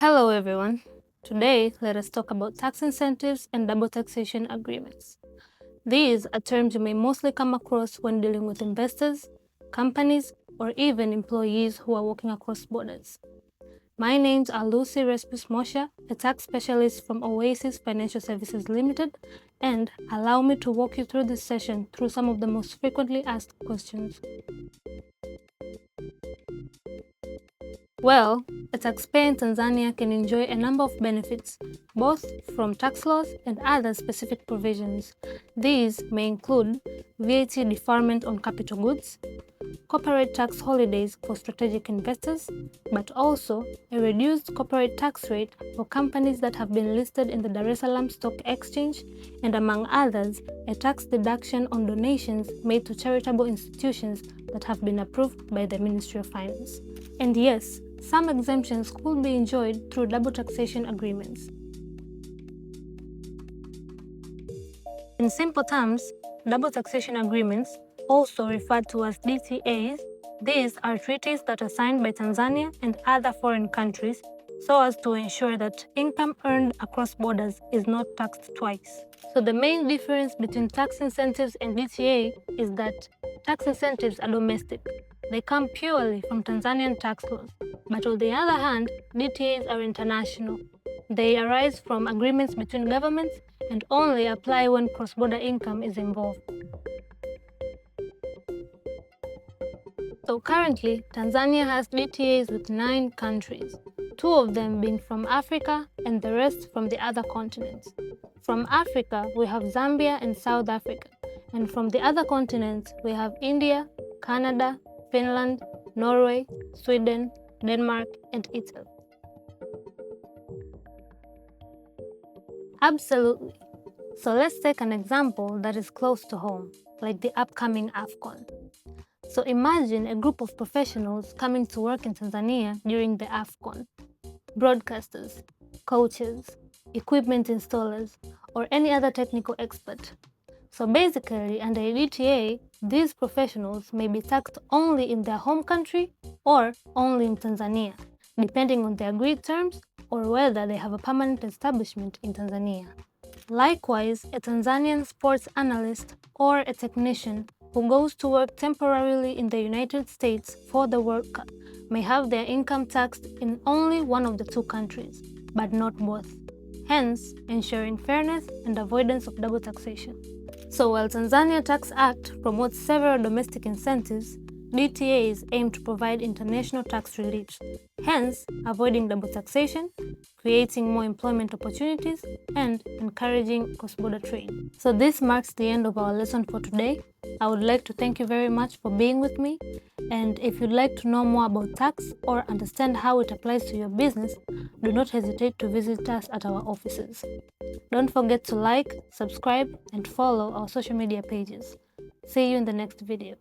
Hello everyone. Today, let us talk about tax incentives and double taxation agreements. These are terms you may mostly come across when dealing with investors, companies, or even employees who are working across borders. My names are Lucy Respus Mosha, a tax specialist from Oasis Financial Services Limited, and allow me to walk you through this session through some of the most frequently asked questions. Well, a taxpayer in Tanzania can enjoy a number of benefits, both from tax laws and other specific provisions. These may include VAT deferment on capital goods, corporate tax holidays for strategic investors, but also a reduced corporate tax rate for companies that have been listed in the Dar es Salaam Stock Exchange, and among others, a tax deduction on donations made to charitable institutions that have been approved by the Ministry of Finance. And yes, some exemptions could be enjoyed through double taxation agreements. In simple terms, double taxation agreements, also referred to as DTAs, these are treaties that are signed by Tanzania and other foreign countries so as to ensure that income earned across borders is not taxed twice. So the main difference between tax incentives and DTA is that tax incentives are domestic. They come purely from Tanzanian tax laws. But on the other hand, DTAs are international. They arise from agreements between governments and only apply when cross-border income is involved. So currently, Tanzania has DTAs with 9 countries, 2 of them being from Africa and the rest from the other continents. From Africa, we have Zambia and South Africa, and from the other continents, we have India, Canada, Finland, Norway, Sweden, Denmark, and Italy. Absolutely. So let's take an example that is close to home, like the upcoming AFCON. So imagine a group of professionals coming to work in Tanzania during the AFCON. Broadcasters, coaches, equipment installers, or any other technical expert. So basically, under a DTA, these professionals may be taxed only in their home country or only in Tanzania, depending on the agreed terms or whether they have a permanent establishment in Tanzania. Likewise, a Tanzanian sports analyst or a technician who goes to work temporarily in the United States for the World Cup may have their income taxed in only one of the 2 countries, but not both, hence ensuring fairness and avoidance of double taxation. So while Tanzania Tax Act promotes several domestic incentives, DTAs aim to provide international tax reliefs, hence avoiding double taxation, creating more employment opportunities, and encouraging cross-border trade. So this marks the end of our lesson for today. I would like to thank you very much for being with me, and if you'd like to know more about tax or understand how it applies to your business, do not hesitate to visit us at our offices. Don't forget to like, subscribe, and follow our social media pages. See you in the next video.